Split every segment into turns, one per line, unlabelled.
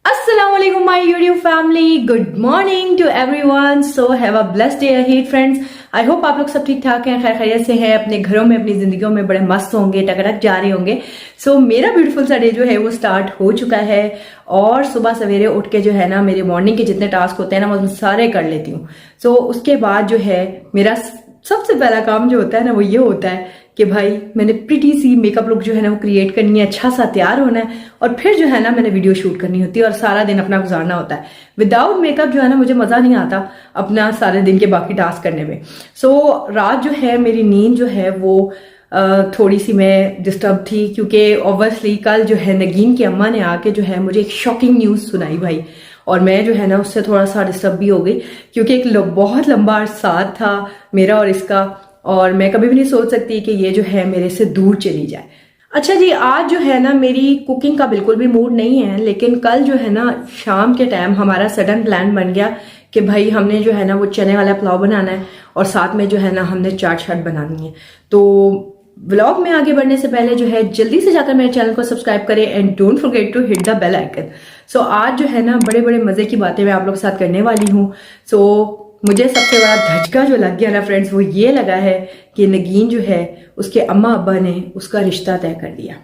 Assalamualaikum my YouTube family, good morning to everyone. So have a blessed day ahead friends. I hope आप लोग सब ठीक ठाक हैं, खैर खैरियत से हैं, अपने घरों में अपनी जिंदगियों में बड़े मस्त होंगे, टकटक जा रहे होंगे. So मेरा ब्यूटीफुल सा डे जो है वो स्टार्ट हो चुका है और सुबह सवेरे उठ के जो है ना मेरे मॉर्निंग के जितने टास्क होते हैं ना वो सारे कर लेती हूँ. So उसके बाद जो है मेरा सबसे पहला काम जो होता है ना वो ये होता है कि भाई मैंने प्रिटी सी मेकअप लुक जो है ना वो क्रिएट करनी है, अच्छा सा तैयार होना है और फिर जो है ना मैंने वीडियो शूट करनी होती है और सारा दिन अपना गुजारना होता है. विदाउट मेकअप जो है ना मुझे मजा नहीं आता अपना सारे दिन के बाकी टास्क करने में. सो रात जो है मेरी नींद जो है वो थोड़ी सी मैं डिस्टर्ब थी क्योंकि ऑब्वियसली कल जो है नगीन की अम्मा ने आके जो है मुझे एक शॉकिंग न्यूज सुनाई भाई, और मैं जो है ना उससे थोड़ा सा डिस्टर्ब भी हो गई क्योंकि एक बहुत लंबा साथ था मेरा और इसका, और मैं कभी भी नहीं सोच सकती कि ये जो है मेरे से दूर चली जाए. अच्छा जी, आज जो है ना मेरी कुकिंग का बिल्कुल भी मूड नहीं है, लेकिन कल जो है ना शाम के टाइम हमारा सडन प्लान बन गया कि भाई हमने जो है ना वो चने वाला पुलाव बनाना है और साथ में जो है ना हमने चाट शाट बनानी है. तो व्लॉग में आगे बढ़ने से पहले जो है जल्दी से जाकर मेरे चैनल को सब्सक्राइब करें and don't forget to hit the bell icon. So आज जो है ना बड़े बड़े मजे की बातें मैं आप लोग के साथ करने वाली हूँ. सो मुझे सबसे बड़ा धचका जो लग गया ना फ्रेंड्स वो ये लगा है कि नगीन जो है उसके अम्मा अब्बा ने उसका रिश्ता तय कर दिया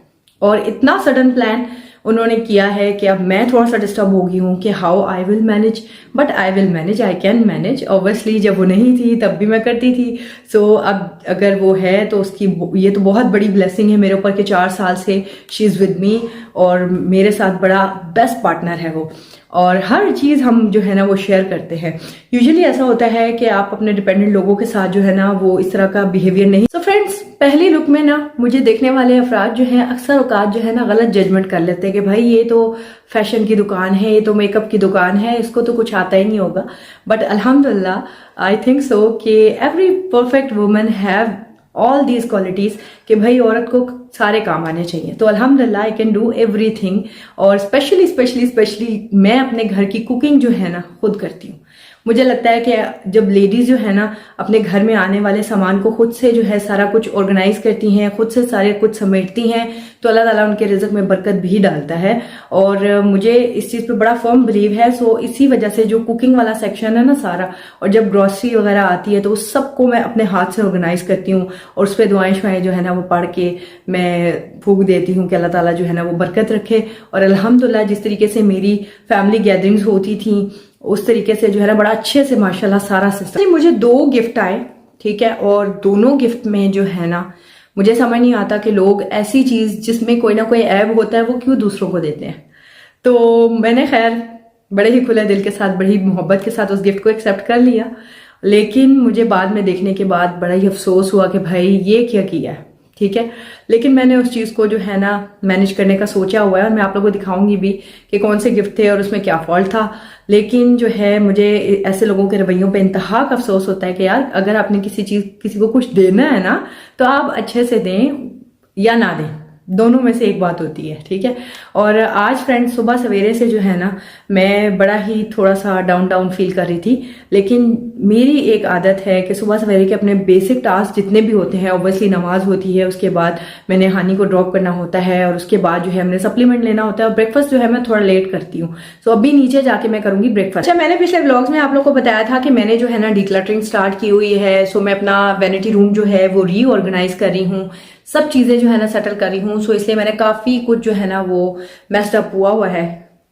और इतना सडन प्लान उन्होंने किया है कि अब मैं थोड़ा सा डिस्टर्ब हो गई हूँ कि how I will manage, but I will manage, I can manage. Obviously जब वो नहीं थी तब भी मैं करती थी. सो अब अगर वो है तो उसकी ये तो बहुत बड़ी ब्लेसिंग है मेरे ऊपर कि 4 साल से शी इज़ विद मी और मेरे साथ बड़ा बेस्ट पार्टनर है वो, और हर चीज़ हम जो है ना वो शेयर करते हैं. यूजुअली ऐसा होता है कि आप अपने डिपेंडेंट लोगों के साथ जो है ना वो इस तरह का बिहेवियर नहीं. सो फ्रेंड्स पहली लुक में ना मुझे देखने वाले अफराद जो है अक्सर औकात जो है ना गलत जजमेंट कर लेते हैं कि भाई ये तो फैशन की दुकान है, ये तो मेकअप की दुकान है, इसको तो कुछ आता ही नहीं होगा. बट अल्हम्दुलिल्लाह आई थिंक सो कि every perfect woman have all these qualities कि भाई औरत को सारे काम आने चाहिए. तो अल्हम्दुलिल्लाह आई कैन डू एवरीथिंग, और स्पेशली मैं अपने घर की कुकिंग जो है ना खुद करती हूँ. मुझे लगता है कि जब लेडीज जो है ना अपने घर में आने वाले सामान को खुद से जो है सारा कुछ ऑर्गेनाइज करती हैं, खुद से सारे कुछ समेटती हैं, तो अल्लाह ताला उनके रिज़्क में बरकत भी डालता है. और मुझे इस चीज़ पे बड़ा फर्म बिलीव है. सो इसी वजह से जो कुकिंग वाला सेक्शन है ना सारा, और जब ग्रॉसरी वगैरह आती है तो उस सबको मैं अपने हाथ से ऑर्गेनाइज करती हूँ और उस पर दुआएं शुआएं जो है ना वो पढ़ के मैं फूक देती हूँ कि अल्लाह ताला जो है ना वो बरकत रखे. और अल्हम्दुलिल्लाह जिस तरीके से मेरी फैमिली गैदरिंग्स होती थी उस तरीके से जो है ना बड़ा अच्छे से माशाल्लाह सारा सिस्टम. मुझे 2 गिफ्ट आए, ठीक है, और दोनों गिफ्ट में जो है ना मुझे समझ नहीं आता कि लोग ऐसी चीज जिसमें कोई ना कोई ऐब होता है वो क्यों दूसरों को देते हैं. तो मैंने खैर बड़े ही खुले दिल के साथ, बड़ी मोहब्बत के साथ उस गिफ्ट को एक्सेप्ट कर लिया, लेकिन मुझे बाद में देखने के बाद बड़ा ही अफसोस हुआ कि भाई ये क्या किया है. ठीक है, लेकिन मैंने उस चीज़ को जो है ना मैनेज करने का सोचा हुआ है और मैं आप लोगों को दिखाऊंगी भी कि कौन से गिफ्ट थे और उसमें क्या फॉल्ट था. लेकिन जो है मुझे ऐसे लोगों के रवैयों पे इंतहा का अफसोस होता है कि यार अगर आपने किसी को कुछ देना है ना तो आप अच्छे से दें या ना दें, दोनों में से एक बात होती है. ठीक है, और आज फ्रेंड्स सुबह सवेरे से जो है ना मैं बड़ा ही थोड़ा सा डाउन फील कर रही थी, लेकिन मेरी एक आदत है कि सुबह सवेरे के अपने बेसिक टास्क जितने भी होते हैं, ऑब्वियसली नमाज होती है, उसके बाद मैंने हानी को ड्रॉप करना होता है और उसके बाद जो है हमने सप्लीमेंट लेना होता है, और ब्रेकफास्ट जो है मैं थोड़ा लेट करती हूँ. सो अभी नीचे जाके मैं करूंगी ब्रेकफास्ट. अच्छा, मैंने पिछले व्लॉग्स में आप लोग को बताया था कि मैंने जो है ना डिक्लटरिंग स्टार्ट की हुई है. सो मैं अपना वैनिटी रूम जो है वो रीऑर्गेनाइज कर रही हूँ, सब चीजें जो है ना सेटल कर रही हूँ. सो इसलिए मैंने काफी कुछ जो है ना वो मेस्ड अप हुआ है.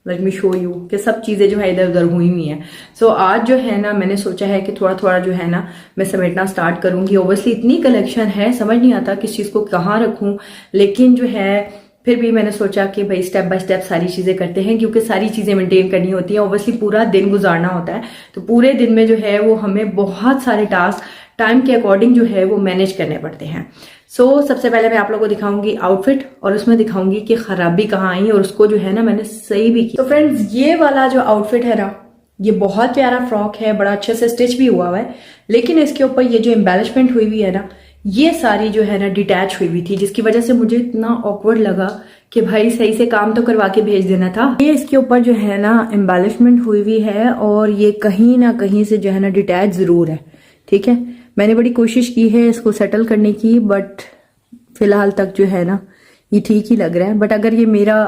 लेट मी शो यू कि सब चीजें जो है इधर उधर हुई हुई हैं. सो आज जो है ना मैंने सोचा है कि थोड़ा थोड़ा जो है ना मैं समेटना स्टार्ट करूंगी. ओब्वियसली इतनी कलेक्शन है, समझ नहीं आता किस चीज को कहाँ रखूं, लेकिन जो है फिर भी मैंने सोचा कि भाई स्टेप बाय स्टेप सारी चीजें करते हैं क्योंकि सारी चीजें मेंटेन करनी होती है. ऑब्वियसली पूरा दिन गुजारना होता है, तो पूरे दिन में जो है वो हमें बहुत सारे टास्क टाइम के अकॉर्डिंग जो है वो मैनेज करने पड़ते हैं. सो सबसे पहले मैं आप लोगों को दिखाऊंगी आउटफिट और उसमें दिखाऊंगी कि खराबी कहाँ आई और उसको जो है ना मैंने सही भी की. तो फ्रेंड्स ये वाला जो आउटफिट है ना ये बहुत प्यारा फ्रॉक है, बड़ा अच्छे से स्टिच भी हुआ है, लेकिन इसके ऊपर ये जो एम्बेलिशमेंट हुई हुई है ना ये सारी जो है ना डिटैच हुई हुई थी, जिसकी वजह से मुझे इतना ऑकवर्ड लगा कि भाई सही से काम तो करवा के भेज देना था. ये इसके ऊपर जो है ना एम्बेलिशमेंट हुई हुई है और ये कहीं ना कहीं से जो है ना डिटैच जरूर है. ठीक है, मैंने बड़ी कोशिश की है इसको सेटल करने की, बट फिलहाल तक जो है ना ये ठीक ही लग रहा है. बट अगर ये मेरा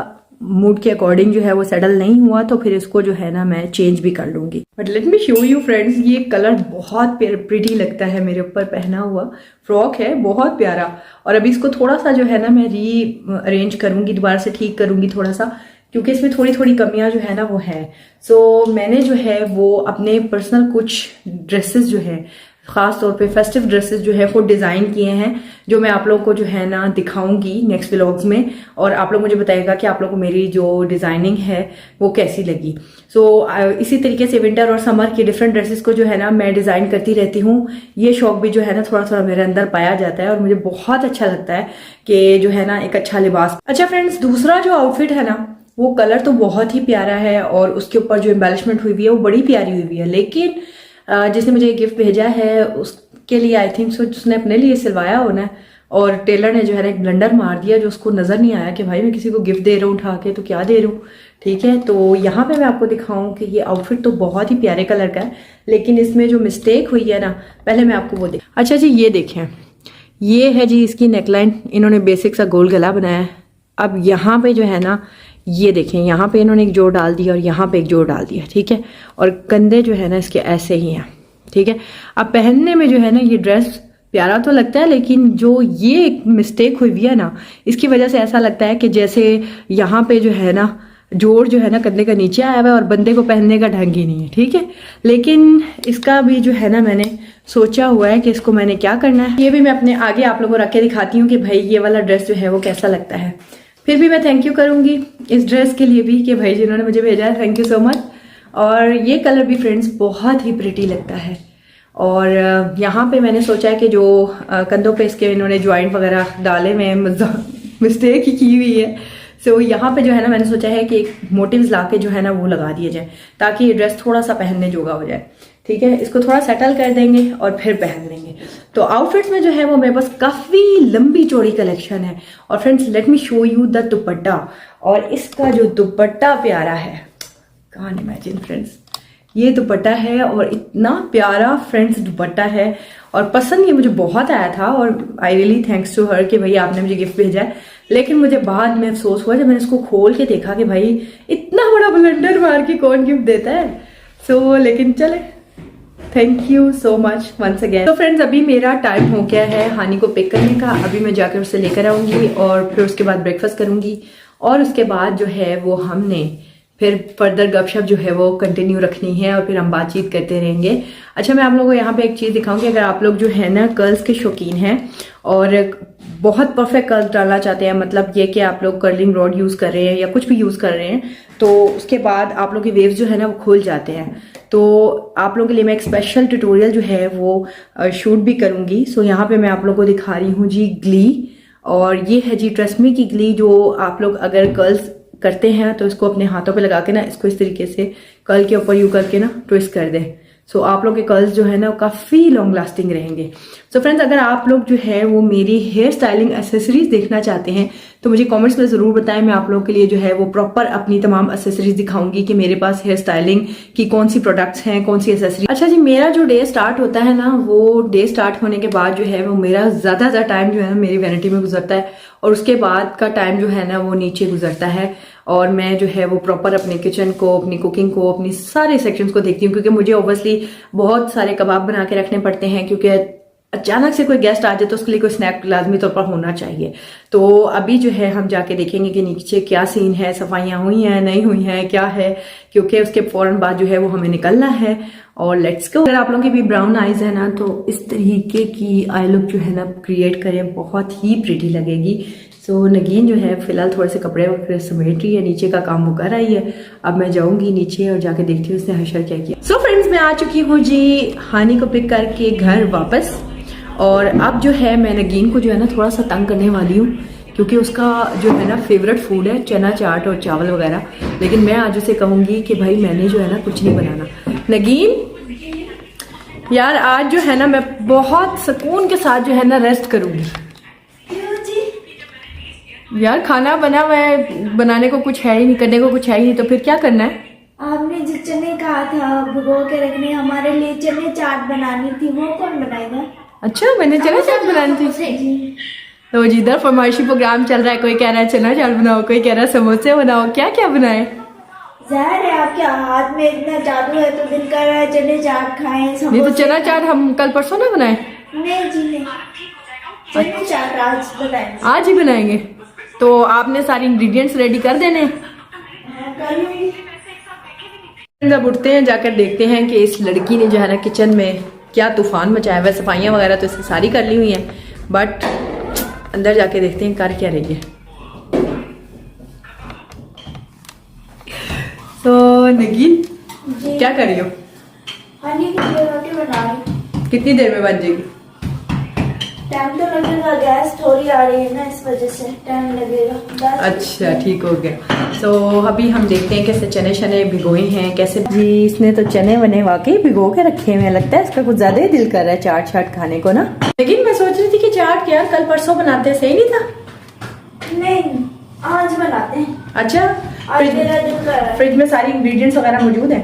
मूड के अकॉर्डिंग जो है वो सेटल नहीं हुआ तो फिर इसको जो है ना मैं चेंज भी कर लूंगी। But let me show you friends, ये कलर बहुत प्रिटी लगता है मेरे ऊपर पहना हुआ फ्रॉक है, बहुत प्यारा। और अभी इसको थोड़ा सा जो है ना मैं री अरेंज करूंगी, दोबारा से ठीक करूंगी थोड़ा सा, क्योंकि इसमें थोड़ी थोड़ी कमियां जो है ना वो है। सो मैंने जो है वो अपने पर्सनल कुछ ड्रेसेस जो है खास तौर पे फेस्टिव ड्रेसेस जो है वो डिज़ाइन किए हैं, जो मैं आप लोगों को जो है ना दिखाऊंगी नेक्स्ट व्लॉग्स में। और आप लोग मुझे बताइएगा कि आप लोगों को मेरी जो डिज़ाइनिंग है वो कैसी लगी। सो इसी तरीके से विंटर और समर के डिफरेंट ड्रेसेस को जो है ना मैं डिज़ाइन करती रहती हूँ। ये शौक भी जो है ना थोड़ा थोड़ा मेरे अंदर पाया जाता है और मुझे बहुत अच्छा लगता है कि जो है ना एक अच्छा लिबास। अच्छा फ्रेंड्स, दूसरा जो आउटफिट है ना वो कलर तो बहुत ही प्यारा है और उसके ऊपर जो एम्बेलिशमेंट हुई हुई है वो बड़ी प्यारी हुई हुई है, लेकिन जिसने मुझे गिफ्ट भेजा है उसके लिए आई थिंक सो उसने अपने लिए सिलवाया होना है और टेलर ने जो है ना एक ब्लंडर मार दिया जो उसको नजर नहीं आया कि भाई मैं किसी को गिफ्ट दे रहा हूँ उठा के, तो क्या दे रहा हूँ। ठीक है, तो यहाँ पे मैं आपको दिखाऊं कि ये आउटफिट तो बहुत ही प्यारे कलर का है, लेकिन इसमें जो मिस्टेक हुई है ना पहले मैं आपको वो देख। अच्छा जी, ये देखें, ये है जी इसकी नेकलाइन, इन्होंने बेसिक सा गोल गला बनाया है। अब यहाँ पे जो है ना ये देखें, यहाँ पे इन्होंने एक जोड़ डाल दिया और यहाँ पे एक जोड़ डाल दिया। ठीक है, और कंधे जो है ना इसके ऐसे ही हैं। ठीक है, अब पहनने में जो है ना ये ड्रेस प्यारा तो लगता है, लेकिन जो ये एक मिस्टेक हुई हुई है ना इसकी वजह से ऐसा लगता है कि जैसे यहाँ पे जो है ना जोड़ जो है ना कंधे का नीचे आया हुआ है और बंदे को पहनने का ढंग ही नहीं है। ठीक है, लेकिन इसका भी जो है ना मैंने सोचा हुआ है कि इसको मैंने क्या करना है, ये भी मैं अपने आगे आप लोगों को रख के दिखाती हूँ कि भाई ये वाला ड्रेस जो है वो कैसा लगता है। फिर भी मैं थैंक यू करूंगी इस ड्रेस के लिए भी कि भाई जिन्होंने मुझे भेजा है, थैंक यू सो मच। और ये कलर भी फ्रेंड्स बहुत ही प्रिटी लगता है। और यहाँ पे मैंने सोचा है कि जो कंधों पे इसके इन्होंने ज्वाइंट वगैरह डाले में मिस्टेक ही की हुई है। सो यहाँ पे जो है ना मैंने सोचा है कि एक मोटिव्स ला के जो है ना वो लगा दिया जाए ताकि ये ड्रेस थोड़ा सा पहनने जोगा हो जाए। ठीक है, इसको थोड़ा सेटल कर देंगे और फिर पहन लेंगे। तो आउटफिट्स में जो है वो मेरे पास काफी लंबी चौड़ी कलेक्शन है। और friends let me show you the दुपट्टा, और इसका जो दुपट्टा प्यारा है, कांट इमेजिन फ्रेंड्स, ये दुपट्टा है और इतना प्यारा फ्रेंड्स दुपट्टा है और पसंद ये मुझे बहुत आया था और I really thanks to her कि भाई आपने मुझे गिफ्ट भेजा है। लेकिन मुझे बाद में अफसोस हुआ जब मैंने इसको खोल के देखा कि भाई इतना बड़ा ब्लेंडर मार के कौन गिफ्ट देता है। सो लेकिन चले, thank you so much once again. तो फ्रेंड्स अभी मेरा टाइम हो गया है हानी को पिक करने का। अभी मैं जाकर उससे लेकर आऊंगी और फिर उसके बाद ब्रेकफास्ट करूंगी और उसके बाद जो है वो हमने फिर फर्दर गपशप जो है वो कंटिन्यू रखनी है और फिर हम बातचीत करते रहेंगे। अच्छा, मैं आप लोगों को यहाँ पे एक चीज़ दिखाऊंगी, अगर आप लोग जो है ना कर्ल्स के शौकीन हैं और बहुत परफेक्ट कर्ल्स डालना चाहते हैं, मतलब ये कि आप लोग कर्लिंग रॉड यूज़ कर रहे हैं या कुछ भी यूज़ कर रहे हैं, तो उसके बाद आप लोग के वेव्स जो है ना वो खुल जाते हैं, तो आप लोगों के लिए मैं एक स्पेशल ट्यूटोरियल जो है वो शूट भी करूँगी। सो यहाँ पे मैं आप लोगों को दिखा रही हूँ जी ग्ली, और ये है जी ट्रेसमी की ग्ली, जो आप लोग अगर कर्ल्स करते हैं तो इसको अपने हाथों पे लगा के ना इसको इस तरीके से कर्ल के ऊपर यू करके ना ट्विस्ट कर दें। सो आप लोग के कर्ल्स जो है ना काफ़ी लॉन्ग लास्टिंग रहेंगे। सो फ्रेंड्स अगर आप लोग जो है वो मेरी हेयर स्टाइलिंग एसेसरीज देखना चाहते हैं तो मुझे कमेंट्स में ज़रूर बताएं। मैं आप लोगों के लिए जो है वो प्रॉपर अपनी तमाम एसेसरीज दिखाऊंगी कि मेरे पास हेयर स्टाइलिंग की कौन सी प्रोडक्ट्स हैं, कौन सी एसेसरीज। अच्छा जी, मेरा जो डे स्टार्ट होता है ना वो डे स्टार्ट होने के बाद जो है वो मेरा ज़्यादा टाइम जो है ना मेरी वैनिटी में गुजरता है और उसके बाद का टाइम जो है ना वो नीचे गुजरता है और मैं जो है वो प्रॉपर अपने किचन को, अपनी कुकिंग को, अपनी सारे सेक्शंस को देखती हूँ, क्योंकि मुझे ऑब्वियसली बहुत सारे कबाब बना के रखने पड़ते हैं, क्योंकि अचानक से कोई गेस्ट आ जाए तो उसके लिए कोई स्नैक लाजमी तौर पर होना चाहिए। तो अभी जो है हम जाके देखेंगे कि नीचे क्या सीन है, सफाइयाँ हुई हैं नहीं हुई हैं, क्या है, क्योंकि उसके फौरन बाद जो है वो हमें निकलना है। और लेट्स गो। अगर आप लोगों की भी ब्राउन आईज है ना तो इस तरीके की आई लुक जो है ना क्रिएट करें, बहुत ही प्रिटी लगेगी। सो नगीन जो है फिलहाल थोड़े से कपड़े वगैरह समेट रही है, नीचे का काम वो कर रही है। अब मैं जाऊंगी नीचे और जाके देखती हूँ उसने हशर क्या किया। सो फ्रेंड्स मैं आ चुकी हूँ जी हानी को पिक करके घर वापस, और अब जो है मैं नगीन को जो है ना थोड़ा सा तंग करने वाली हूँ, क्योंकि उसका जो है ना फेवरेट फूड है चना चाट और चावल वगैरह। लेकिन मैं आज उसे कहूँगी कि भाई मैंने जो है ना कुछ नहीं बनाना। नगीन यार आज जो है ना मैं बहुत सुकून के साथ जो है ना रेस्ट करूँगी। यार खाना बना हुआ है, बनाने को कुछ है ही नहीं, करने को कुछ है ही नहीं, तो फिर क्या करना है?
आपने जो चने कहा था भिगो के रखने, हमारे लिए चने चाट बनानी थी, वो कौन बनाएगा?
अच्छा मैंने चने चाट बनानी थी। तो जिधर फरमाइशी प्रोग्राम चल रहा है, कोई कह रहा है चना चाट बनाओ, कोई कह रहा है समोसे बनाओ, क्या क्या बनाए।
ज़ाहिर है आपके हाथ में इतना जादू है तो दिल कर रहा है चने चाट खाएं।
नहीं तो चना चाट हम कल परसों ना बनाए।
नहीं जी नहीं, चने चाट आज बनाएंगे।
आज ही बनाएंगे। तो आपने सारे इंग्रेडिएंट्स रेडी कर देने।
हाँ, कर लूंगी।
जब उठते हैं जाकर देखते हैं कि इस लड़की ने जो है ना किचन में क्या तूफान मचाया हुआ है। सफाइयाँ वगैरह तो इससे सारी कर ली हुई हैं, बट अंदर जाके देखते हैं कर क्या रही है। तो नगीन
जी
क्या कर रही हो?
हांडी की रोटी बना रही।
कितनी देर में बन जाएगी?
टाइम तो लगेगा, गैस थोड़ी आ रही है ना, इस वजह से टाइम लगेगा।
अच्छा ठीक हो गया। तो अभी हम देखते हैं कैसे चने शने भिगोए हैं कैसे। जी इसने तो चने वने वाकई भिगो के रखे हुए हैं, लगता है इसका कुछ ज्यादा ही दिल कर रहा है चाट शाट खाने को ना। लेकिन मैं सोच रही थी कि चाट क्या कल परसों बनाते, सही नहीं था?
नहीं आज बनाते हैं।
अच्छा
आज मेरा दिल कर रहा है।
फ्रिज में सारी इंग्रेडिएंट्स वगैरह मौजूद है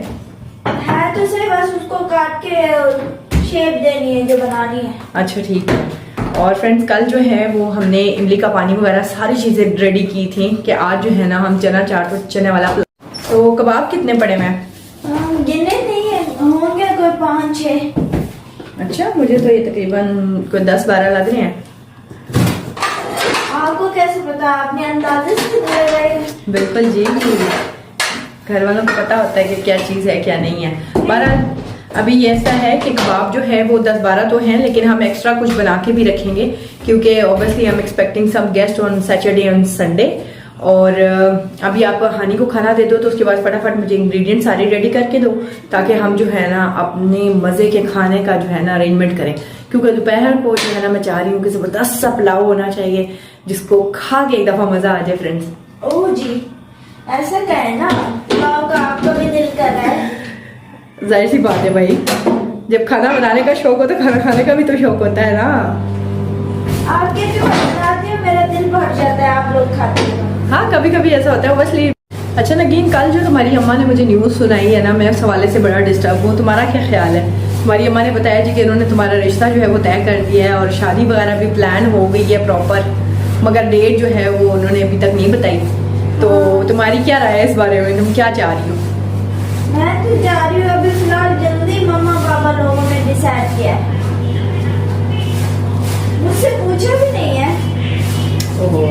तो सही, बस उसको काट के शेप देनी है जो बनानी है।
अच्छा ठीक है। और फ्रेंड्स कल जो है वो हमने इमली का पानी वगैरह सारी चीजें रेडी की थी कि आज जो है ना हम चना चाट और चने वाला। तो कबाब कितने पड़े हैं?
गिने नहीं है, होंगे कोई 5-6।
अच्छा मुझे तो ये तकरीबन कोई 10-12 लग रहे हैं।
आपको कैसे पता? आपने अंदाजे से लगाए?
बिल्कुल जी, घर वालों को पता होता है कि क्या चीज़ है क्या नहीं है। बहरहाल अभी ये ऐसा है कि कबाब जो है वो 10-12 तो हैं, लेकिन हम एक्स्ट्रा कुछ बना के भी रखेंगे क्योंकि ऑब्वियसली हम expecting some guest on Saturday and Sunday. और अभी आप हानी को खाना दे दो तो उसके बाद फटाफट मुझे इंग्रेडिएंट सारे रेडी करके दो ताकि हम जो है ना अपने मज़े के खाने का जो है ना अरेंजमेंट करें। क्योंकि दोपहर को जो है ना मैं चाह रही हूँ कि ज़बरदस्त सा पुलाव होना चाहिए जिसको खा के एक दफ़ा मज़ा आ जाए फ्रेंड्स।
ओह जी, ऐसा कहे ना, पुलाव का आपका भी दिल कर रहा है।
जाहिर सी बात है भाई, जब खाना बनाने का शौक हो तो खाना खाने का भी तो शौक होता है ना।
आपके जो बनाते हैं मेरा दिल भर जाता है, आप लोग खाते हैं।
हाँ कभी कभी ऐसा होता है ऑब्वियसली। अच्छा नगीन, कल जो तुम्हारी अम्मा ने मुझे न्यूज़ सुनाई है ना, मैं उस हवाले से बड़ा डिस्टर्ब हूँ। तुम्हारा क्या ख्याल है? तुम्हारी अम्मा ने बताया जी कि उन्होंने तुम्हारा रिश्ता जो है वो तय कर दिया है और शादी वगैरह भी प्लान हो गई है प्रॉपर, मगर डेट जो है वो उन्होंने अभी तक नहीं बताई। तो तुम्हारी क्या राय है इस बारे में? तुम क्या चाह रही हो?
मैं तो जा रही हूँ अभी फिलहाल जल्दी, मम्मा पापा लोगों ने डिसाइड किया है, मुझसे पूछा भी नहीं है।
ओहो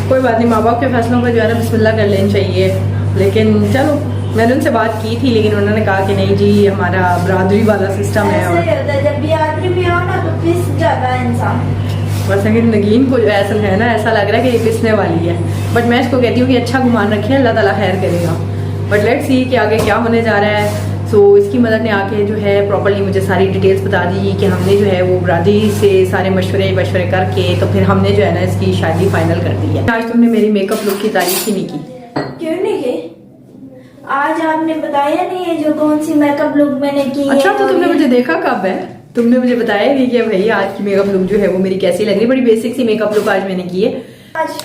कोई बात नहीं, माँ बाप के फैसलों पर जो है ना बिस्मिल्लाह कर लेनी चाहिए। लेकिन चलो मैंने उनसे बात की थी लेकिन उन्होंने कहा कि नहीं जी हमारा बरादरी वाला सिस्टम है।
ऐसे ही होता है, जब भी आदमी भी हो ना तो पिस जाता है इंसान।
बस लेकिन नगीन को जो ऐसा है ना, ऐसा लग रहा है कि ये पिसने वाली है, बट मैं इसको कहती हूँ कि अच्छा गुमान रखे, अल्लाह ताला खैर करेगा। बट लेट्स सी कि आगे क्या होने जा रहा है। सो इसकी मदद ने आके जो है प्रॉपर्ली मुझे सारी डिटेल्स बता दी कि हमने जो है वो बरादरी से सारे मशवरे करके तो फिर हमने जो है ना इसकी शादी फाइनल कर दी है। आज तुमने मेरी मेकअप लुक की तारीफ ही नहीं की।
क्यों नहीं की? आज आपने बताया नहीं है जो कौन सी मेकअप लुक मैंने की है।
अच्छा तो तुमने मुझे देखा कब है? तुमने मुझे बताया नहीं कि भाई आज की मेकअप लुक जो है वो मेरी कैसी लग रही। बड़ी बेसिक सी मेकअप लुक आज मैंने की है।
आज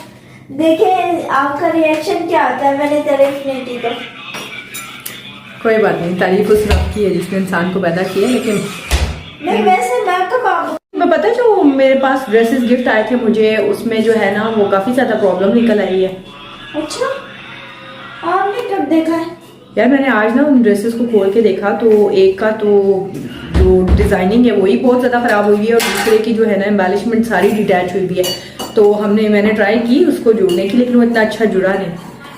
देखें आपका रिएक्शन क्या आता है, मैंने तारीफ नहीं की तो।
कोई बात नहीं, तारीफ उस रब की है जिसने इंसान को पैदा किया। लेकिन
नहीं वैसे मेकअप आप
मैं पता है जो मेरे पास ड्रेसेस गिफ्ट आए थे मुझे, उसमें जो है ना वो काफी ज्यादा प्रॉब्लम निकल आई है।
अच्छा आपने कब देखा है?
यार मैंने आज ना उन ड्रेसेस को खोल के देखा तो एक का तो जो डिजाइनिंग है वही बहुत ज्यादा खराब हुई है और दूसरे की जो है ना एम्बेलिशमेंट सारी डिटैच हुई भी है। तो मैंने ट्राई की उसको जोड़ने की लेकिन वो इतना अच्छा जुड़ा नहीं।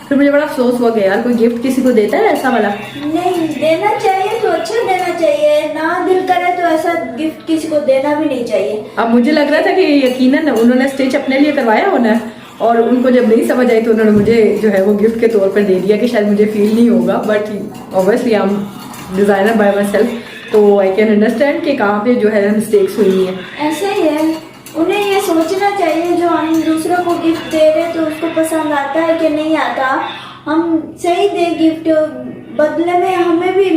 फिर मुझे बड़ा अफसोस हुआ गया यार, कोई गिफ्ट किसी को देता है ऐसा वाला?
नहीं देना चाहिए तो अच्छा देना चाहिए, ना दिल करे तो ऐसा गिफ्ट किसी को देना भी नहीं चाहिए।
अब मुझे लग रहा था कि यकीनन उन्होंने स्टिच अपने लिए करवाया होना और उनको जब नहीं समझ आई तो उन्होंने मुझे जो है वो गिफ्ट के तौर पर दे दिया कि शायद मुझे फील नहीं होगा। But obviously I am designer bye my self, तो आई कैन अंडरस्टैंड कि कहाँ पे जो है मिस्टेक्स हुई है।
ऐसा ही है, उन्हें ये सोचना चाहिए जो हम दूसरों को गिफ्ट दे रहे हैं तो उसको पसंद आता है कि नहीं आता। हम सही दे गिफ्ट, बदले में हमें भी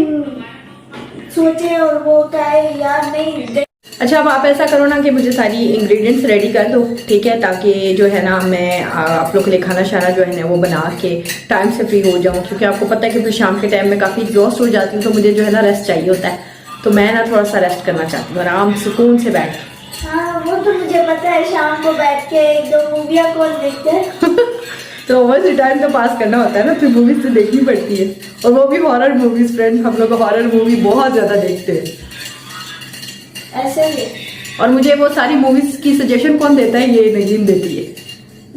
सोचे और वो कहे यार नहीं दे।
अच्छा अब आप ऐसा करो ना कि मुझे सारी इंग्रेडिएंट्स रेडी कर दो, ठीक है, ताकि जो है ना मैं आप लोग के लिए खाना शाना जो है ना वो बना के टाइम से फ्री हो जाऊं। क्योंकि आपको पता है कि फिर शाम के टाइम में काफ़ी एग्जॉस्ट हो जाती हूँ तो मुझे जो है ना रेस्ट चाहिए होता है। तो मैं ना थोड़ा सा रेस्ट करना चाहती हूँ, आराम सुकून से बैठ।
हाँ वो तो मुझे पता है, शाम को बैठ के एक दो मूवियाँ कौन देखते हैं।
तो बस टाइम तो पास करना होता है ना, फिर मूवीज तो देखनी पड़ती है, और वो भी हॉरर मूवीज। फ्रेंड, हम लोग हॉरर मूवी बहुत ज्यादा देखते हैं
ऐसे ही।
और मुझे वो सारी मूवीज की सजेशन कौन देता है? ये नगीन देती है।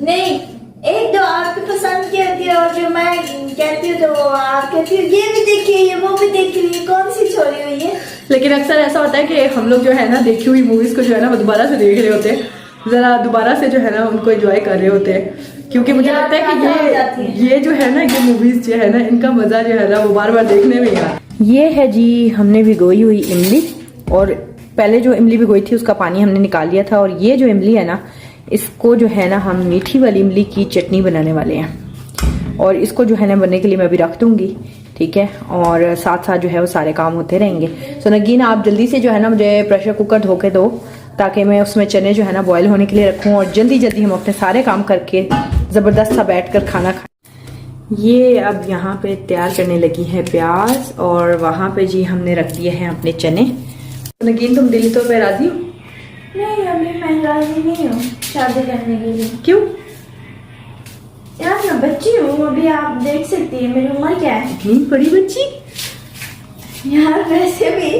नहीं, एक दो आपकी पसंद की होती है और जो मैं कहती हूँ तो वो आप कहती हो ये भी देखिए, ये वो भी देख रही है, कौन सी छोड़ी हुई है।
लेकिन अक्सर ऐसा होता है कि हम लोग जो है ना देखी हुई मूवीज को जो है ना वो दोबारा से देख रहे होते हैं, जरा दोबारा से जो है ना उनको एंजॉय कर रहे होते हैं, क्योंकि मुझे लगता है कि ये जो है ना, ये मूवीज जो है ना, इनका मजा जो है ना वो बार बार देखने में ही आता है। ये है जी हमने भिगोई हुई इमली, और पहले जो इमली भिगोई थी उसका पानी हमने निकाल लिया था, और ये जो इमली है ना, इसको जो है ना हम मीठी वाली इमली की चटनी बनाने वाले हैं, और इसको जो है ना बनने के लिए मैं अभी रख दूंगी, ठीक है। और साथ साथ जो है वो सारे काम होते रहेंगे। सो नगीन, आप जल्दी से जो है ना मुझे प्रेशर कुकर धो के दो, ताकि मैं उसमें चने जो है ना बॉयल होने के लिए रखूं, और जल्दी जल्दी हम अपने सारे काम करके ज़बरदस्त सा बैठ कर खाना खाएं। ये अब यहाँ पे तैयार करने लगी है प्याज, और वहाँ पे जी हमने रख दिए हैं अपने चने। नगीन, तुम दिल्ली तो पे राजी हो?
नहीं, अभी मैं राजी नहीं हूँ शादी करने के लिए।
क्यों?
यार मैं बच्ची हूँ अभी, आप देख सकती है मेरी उम्र क्या है।
इतनी बड़ी बच्ची?
यार वैसे भी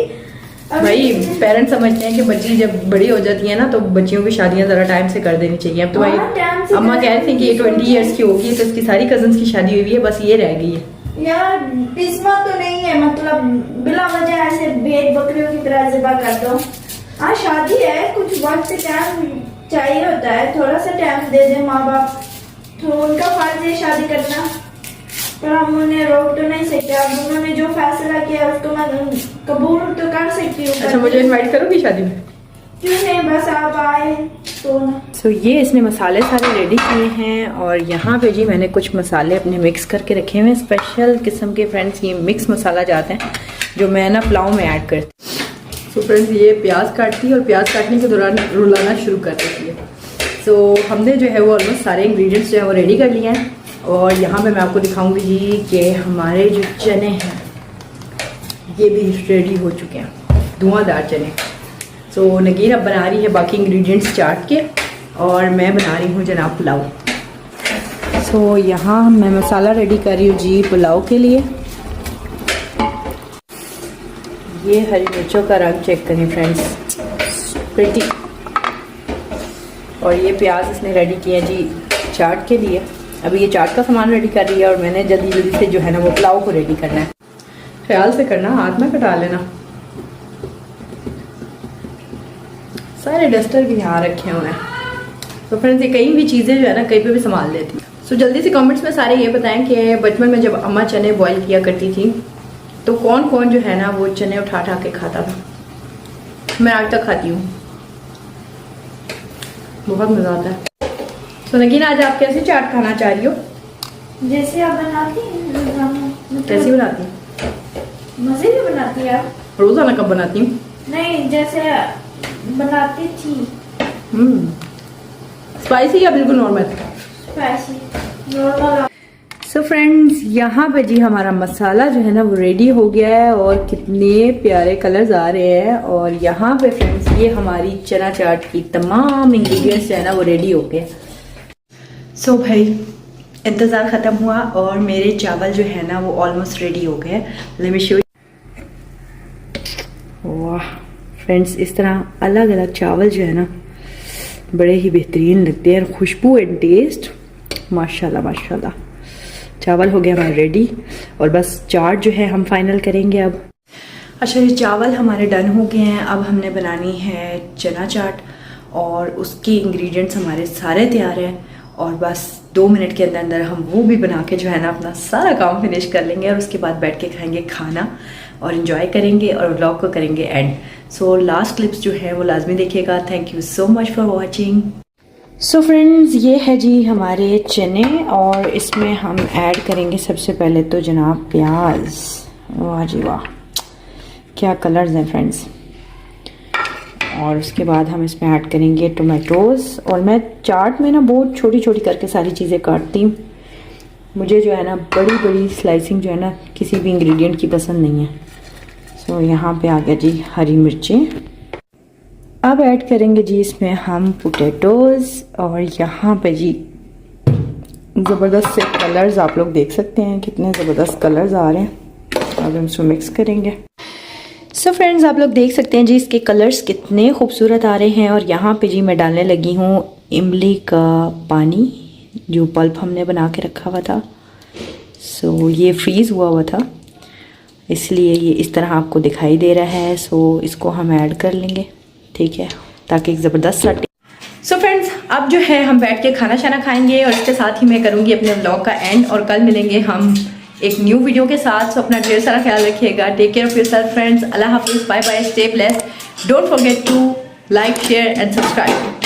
भाई पेरेंट्स समझते हैं कि बच्ची जब बड़ी हो जाती है ना तो बच्चियों की शादियां जरा टाइम से कर देनी चाहिए। अब तो भाई अम्मा कह रही थी कि 20 इयर्स की होगी, तो इसकी सारी कजन्स की शादी हुई है, बस ये रह गई है।
यार किस्मत तो नहीं है, मतलब बिला वजह ऐसे भेड़ बकरियों की तरह ज़िबा कर दो। हाँ शादी है, कुछ वक्त टाइम चाहिए होता है, थोड़ा सा टाइम दे दे माँ बाप, तो उनका फर्ज है शादी करना, पर हम उन्हें रोक तो नहीं सकते। अब उन्होंने जो फैसला किया उसको मैं कबूल तो कर सकती हूँ।
अच्छा, मुझे इनवाइट करोगी शादी में?
क्यों नहीं, बस आप आए तो।
सो ये इसने मसाले सारे रेडी किए हैं, और यहाँ पे जी मैंने कुछ मसाले अपने मिक्स करके रखे हुए हैं, स्पेशल किस्म के। फ्रेंड्स, ये मिक्स मसाला जाते हैं जो मैं ना पुलाव में ऐड करती हूँ। सो फ्रेंड्स, ये प्याज काटती है और प्याज काटने के दौरान रुलाना शुरू कर देती है। सो हमने जो है वो ऑलमोस्ट सारे इंग्रेडिएंट्स जो है वो रेडी कर लिए हैं, और यहाँ पे मैं आपको दिखाऊंगी जी कि हमारे जो चने हैं ये भी रेडी हो चुके हैं, धुआंधार चने। सो नगीन अब बना रही है बाकी इंग्रेडिएंट्स चाट के, और मैं बना रही हूँ जनाब पुलाव। सो यहाँ मैं मसाला रेडी कर रही हूँ जी पुलाव के लिए। ये हरी मिर्चों का रंग चेक करें फ्रेंड्स, प्रिटी। और ये प्याज इसने रेडी किया जी चाट के लिए। अभी ये चाट का सामान रेडी कर रही है, और मैंने जल्दी जल्दी से जो है ना वो पुलाव को रेडी करना है। ख्याल से करना, हाथ में कटा लेना। सारे डस्टर भी यहाँ रखे हुए हैं। तो फ्रेंड्स, ये कहीं भी चीज़ें जो है ना कहीं पे भी संभाल लेती हैं। सो जल्दी से कमेंट्स में सारे ये बताएं कि बचपन में जब अम्मा चने बॉईल किया करती थी तो कौन कौन जो है ना वो चने उठा उठा के खाता था। मैं आज तक खाती हूँ, बहुत मज़ा आता है। तो नगीन, आज आप कैसी चाट खाना चाह रही हो?
जैसे आप बनाती हैं।
कैसी बनाती हैं?
मजे भी बनाती है आप?
रोजाना कब बनाती हूँ?
नहीं, जैसे बनाती थी।
स्पाइसी या बिल्कुल normal?
Spicy normal.
So friends, यहाँ पे जी हमारा मसाला जो है ना वो रेडी हो गया है, और कितने प्यारे कलर्स आ रहे हैं। और यहाँ पे फ्रेंड्स ये हमारी चना चाट की तमाम इंग्रेडिएंट्स जो है ना वो रेडी हो गए। सो भाई इंतज़ार ख़त्म हुआ, और मेरे चावल जो है ना वो ऑलमोस्ट रेडी हो गए। Let me show you. वाह फ्रेंड्स, इस तरह अलग अलग चावल जो है ना बड़े ही बेहतरीन लगते हैं, खुशबू एंड टेस्ट माशाल्लाह माशाल्लाह। चावल हो गया हमारा रेडी, और बस चाट जो है हम फाइनल करेंगे अब। अच्छा, ये चावल हमारे डन हो गए हैं। अब हमने बनानी है चना चाट, और उसकी इंग्रेडिएंट्स हमारे सारे तैयार हैं, और बस 2 मिनट के अंदर अंदर हम वो भी बना के जो है ना अपना सारा काम फिनिश कर लेंगे, और उसके बाद बैठ के खाएंगे खाना और इन्जॉय करेंगे, और व्लॉग को करेंगे एंड। सो लास्ट क्लिप्स जो है वो लाजमी देखिएगा। Thank you so much for watching. So friends, ये है जी हमारे चने, और इसमें हम ऐड करेंगे सबसे पहले तो जनाब प्याज। वाह जी वाह, क्या कलर्स हैं फ्रेंड्स। और उसके बाद हम इसमें ऐड करेंगे टोमेटोज़, और मैं चाट में ना बहुत छोटी छोटी करके सारी चीज़ें काटती हूँ। मुझे जो है ना बड़ी बड़ी स्लाइसिंग जो है ना किसी भी इंग्रेडिएंट की पसंद नहीं है। सो यहाँ पे आ गया जी हरी मिर्चें, अब ऐड करेंगे जी इसमें हम पोटैटोज़, और यहाँ पे जी ज़बरदस्त से कलर्स आप लोग देख सकते हैं, कितने ज़बरदस्त कलर्स आ रहे हैं। अब हम इसको मिक्स करेंगे। सो फ्रेंड्स, आप लोग देख सकते हैं जी इसके कलर्स कितने खूबसूरत आ रहे हैं। और यहाँ पे जी मैं डालने लगी हूँ इमली का पानी, जो पल्प हमने बना के रखा हुआ था। सो ये फ्रीज़ हुआ था, इसलिए ये इस तरह आपको दिखाई दे रहा है। सो इसको हम ऐड कर लेंगे, ठीक है, ताकि एक ज़बरदस्त सा। सो फ्रेंड्स, अब जो है हम बैठ के खाना शाना खाएंगे और इसके साथ ही मैं करूँगी अपने व्लॉग का एंड, और कल मिलेंगे हम एक न्यू वीडियो के साथ। सो अपना ढेर सारा ख्याल रखिएगा। Take care of yourself friends. अल्लाह हाफिज़, bye bye, stay blessed. Don't forget to like, share and subscribe.